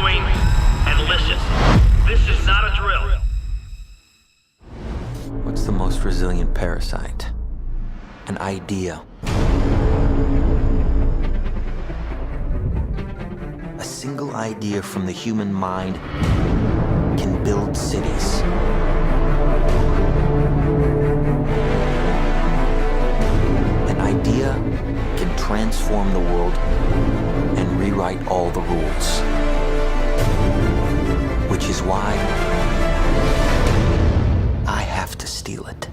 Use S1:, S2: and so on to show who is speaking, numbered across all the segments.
S1: doing and listen. This is not a drill.
S2: What's the most resilient parasite? An idea. A single idea from the human mind can build cities. An idea can transform the world and rewrite all the rules. Which is why I have to steal it.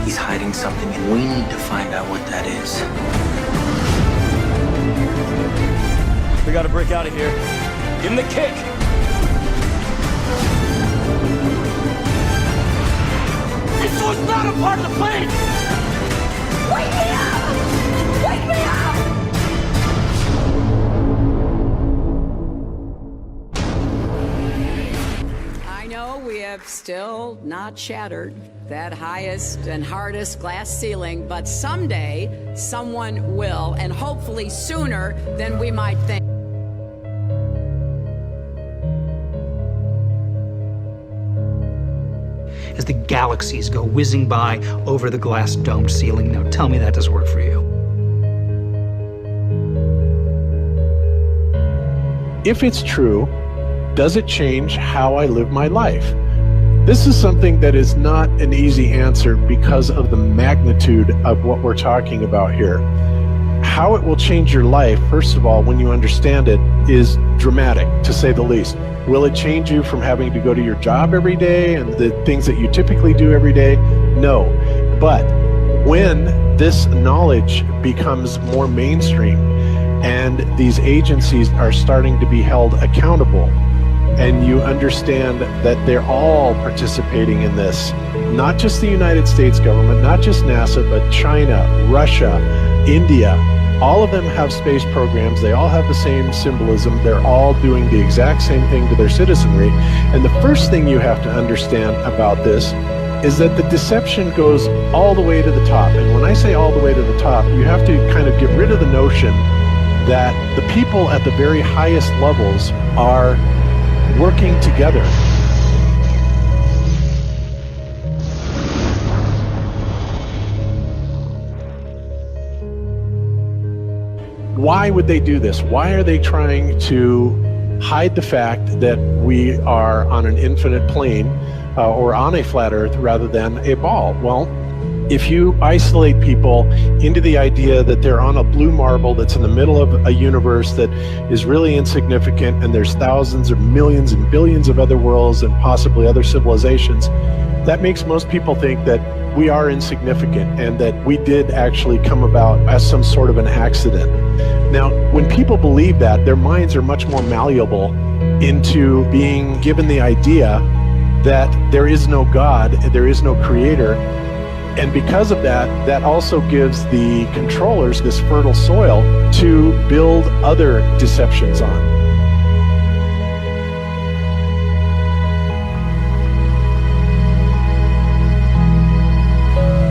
S2: He's hiding something and we need to find out what that is.
S3: We gotta break out of here. Give him the kick! This was not a part of the plan!
S4: Wake me up! Wake me up!
S5: I know we have still not shattered that highest and hardest glass ceiling, but someday someone will, and hopefully sooner than we might think.
S6: As the galaxies go whizzing by over the glass domed ceiling. Now tell me that doesn't work for you.
S7: If it's true, does it change how I live my life? This is something that is not an easy answer because of the magnitude of what we're talking about here. How it will change your life, first of all, when you understand it, is dramatic, to say the least. Will it change you from having to go to your job every day and the things that you typically do every day? No. But when this knowledge becomes more mainstream and these agencies are starting to be held accountable, and you understand that they're all participating in this, not just the United States government, not just NASA, but China, Russia, India, all of them have space programs. They all have the same symbolism. They're all doing the exact same thing to their citizenry. And the first thing you have to understand about this is that the deception goes all the way to the top. And when I say all the way to the top, you have to kind of get rid of the notion that the people at the very highest levels are working together. Why would they do this? Why are they trying to hide the fact that we are on an infinite plane or on a flat earth rather than a ball? Well, if you isolate people into the idea that they're on a blue marble that's in the middle of a universe that is really insignificant and there's thousands or millions and billions of other worlds and possibly other civilizations, that makes most people think that we are insignificant and that we did actually come about as some sort of an accident. Now, when people believe that, their minds are much more malleable into being given the idea that there is no God, there is no creator. And because of that, that also gives the controllers this fertile soil to build other deceptions on.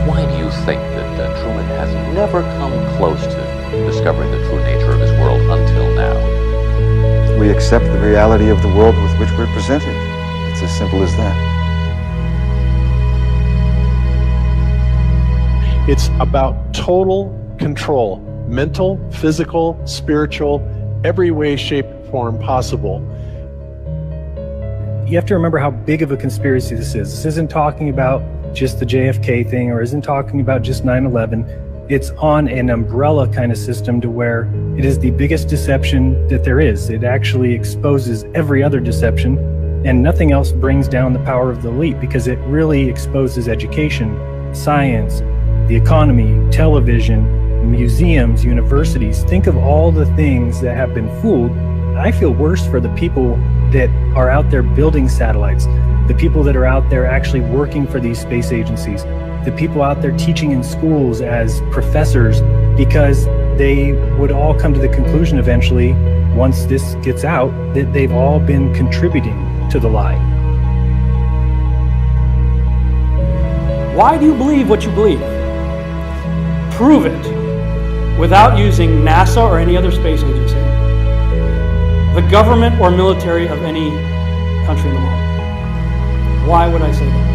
S8: Why do you think that Truman has never come close to discovering the true nature of his world until now?
S9: We accept the reality of the world with which we're presented. It's as simple as that.
S7: It's about total control, mental, physical, spiritual, every way, shape, form possible.
S10: You have to remember how big of a conspiracy this is. This isn't talking about just the JFK thing or isn't talking about just 9/11. It's on an umbrella kind of system to where it is the biggest deception that there is. It actually exposes every other deception, and nothing else brings down the power of the elite because it really exposes education, science, the economy, television, museums, universities. Think of all the things that have been fooled. I feel worse for the people that are out there building satellites, the people that are out there actually working for these space agencies, the people out there teaching in schools as professors, because they would all come to the conclusion eventually, once this gets out, that they've all been contributing to the lie.
S3: Why do you believe what you believe? Prove it without using NASA or any other space agency.
S11: the government or military of any country in the world. Why would I say that?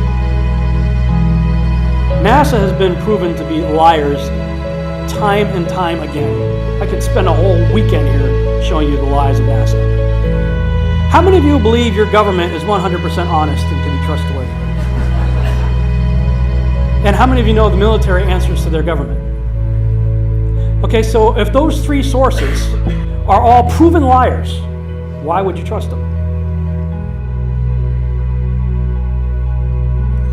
S11: NASA has been proven to be liars time and time again. I could spend a whole weekend here showing you the lies of NASA. How many of you believe your government is 100% honest and can be trustworthy? And how many of you know the military answers to their government? Okay, so if those three sources are all proven liars, why would you trust them?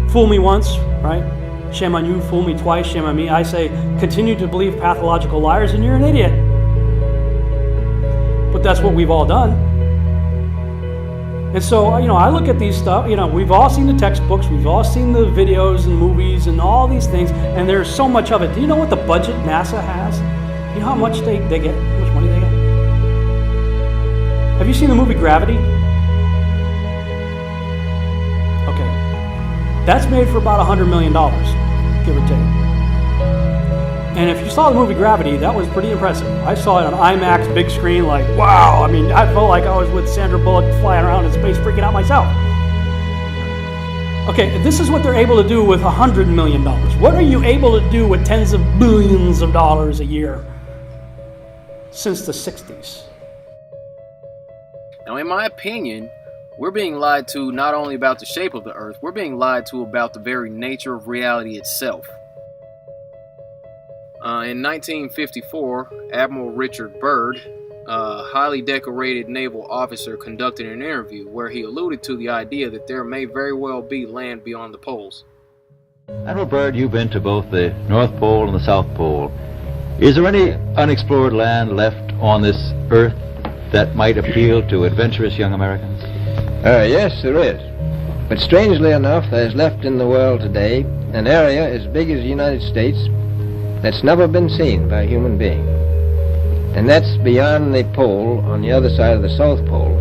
S11: Fool me once, right? Shame on you. Fool me twice, shame on me. I say, continue to believe pathological liars and you're an idiot. But that's what we've all done. And so, I look at these stuff, we've all seen the textbooks, we've all seen the videos and movies and all these things, and there's so much of it. Do you know what the budget NASA has? You know how much they get? How much money they get? Have you seen the movie Gravity? Okay. That's made for about $100 million, give or take. And if you saw the movie Gravity, that was pretty impressive. I saw it on IMAX, big screen, like, wow. I mean, I felt like I was with Sandra Bullock flying around in space, freaking out myself. Okay, this is what they're able to do with $100 million. What are you able to do with tens of billions of dollars a year since the 60s?
S12: Now, in my opinion, we're being lied to not only about the shape of the Earth, we're being lied to about the very nature of reality itself. In 1954, Admiral Richard Byrd, a highly decorated naval officer, conducted an interview where he alluded to the idea that there may very well be land beyond the poles.
S13: Admiral Byrd, you've been to both the North Pole and the South Pole. Is there any unexplored land left on this Earth that might appeal to adventurous young Americans?
S14: Yes, there is. But strangely enough, there's left in the world today an area as big as the United States that's never been seen by a human being. And that's beyond the pole, on the other side of the South Pole,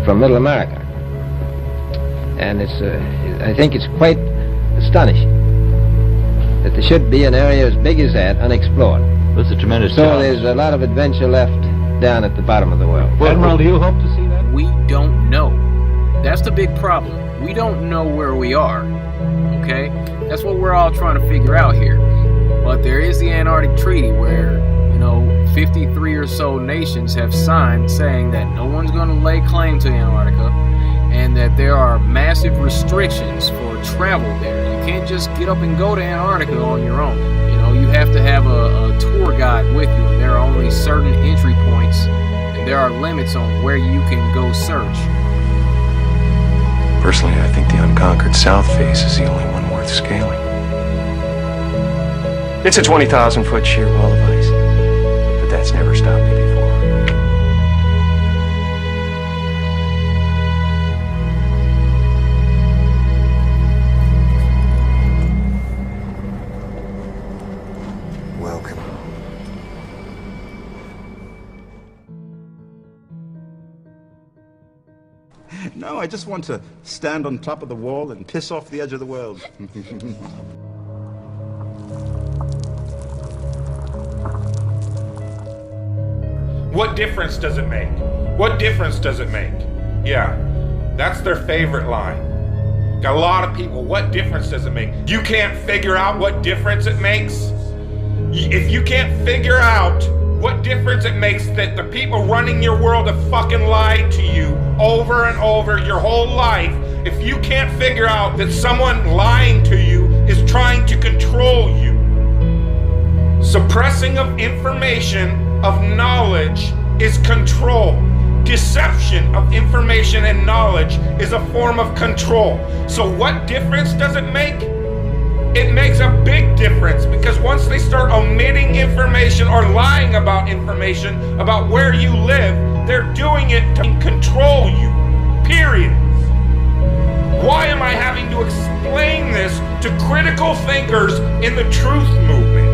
S14: from Middle America. And I think it's quite astonishing that there should be an area as big as that unexplored.
S13: That's a tremendous
S14: So
S13: challenge.
S14: there's a lot of adventure left down at the bottom of the world.
S13: Admiral, do you hope to see that?
S12: We don't know. That's the big problem. We don't know where we are. Okay? That's what we're all trying to figure out here. But there is the Antarctic Treaty where, 53 or so nations have signed saying that no one's going to lay claim to Antarctica and that there are massive restrictions for travel there. You can't just get up and go to Antarctica on your own. You have to have a tour guide with you, and there are only certain entry points, and there are limits on where you can go search.
S15: Personally, I think the unconquered South Face is the only one worth scaling. It's a 20,000-foot sheer wall of ice, but that's never stopped me before.
S9: Welcome.
S16: No, I just want to stand on top of the wall and piss off the edge of the world.
S17: What difference does it make? What difference does it make? Yeah, that's their favorite line. Got a lot of people, what difference does it make? You can't figure out what difference it makes? If you can't figure out what difference it makes that the people running your world have fucking lied to you over and over your whole life, if you can't figure out that someone lying to you is trying to control you, suppressing of information, of knowledge, is control. Deception of information and knowledge is a form of control. So what difference does it make? It makes a big difference, because once they start omitting information or lying about information about where you live, they're doing it to control you, period. Why am I having to explain this to critical thinkers in the truth movement?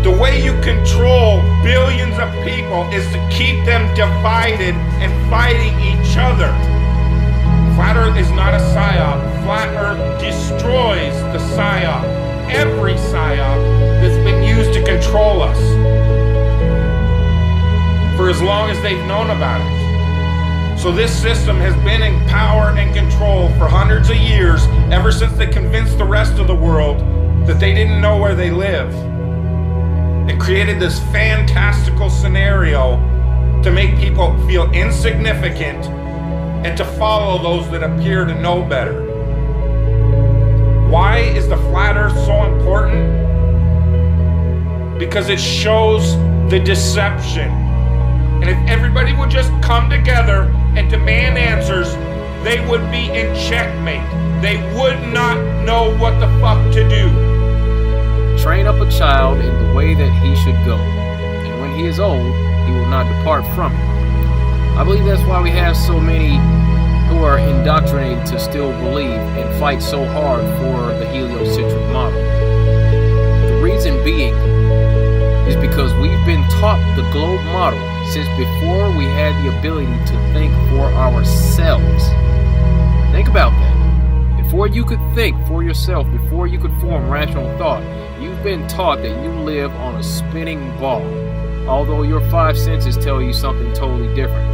S17: The way you control billions of people is to keep them divided and fighting each other. Flat Earth is not a psyop. Flat Earth destroys the psyop. Every psyop that's been used to control us. For as as long as they've known about it. So this system has been in power and control for hundreds of years, ever since they convinced the rest of the world that they didn't know where they live. It created this fantastical scenario to make people feel insignificant and to follow those that appear to know better. Why is the flat earth so important? Because it shows the deception. And if everybody would just come together and demand answers, they would be in checkmate. They would not know what the fuck to do.
S12: Train up a child in the way that he should go, and when he is old, he will not depart from it. I believe that's why we have so many who are indoctrinated to still believe and fight so hard for the heliocentric model. The reason being is because we've been taught the globe model since before we had the ability to think for ourselves. Think about that. Before you could think for yourself, before you could form rational thought, you've been taught that you live on a spinning ball, although your five senses tell you something totally different.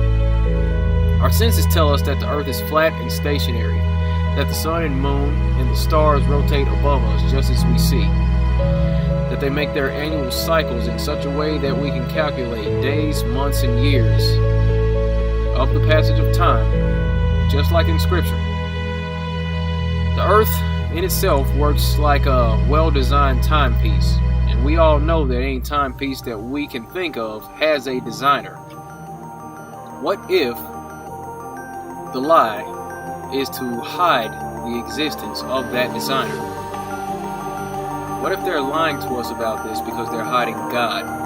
S12: Our senses tell us that the earth is flat and stationary, that the sun and moon and the stars rotate above us just as we see, that they make their annual cycles in such a way that we can calculate days, months, and years of the passage of time, just like in Scripture. The earth in itself works like a well-designed timepiece, and we all know that any timepiece that we can think of has a designer. What if the lie is to hide the existence of that designer? What if they're lying to us about this because they're hiding God?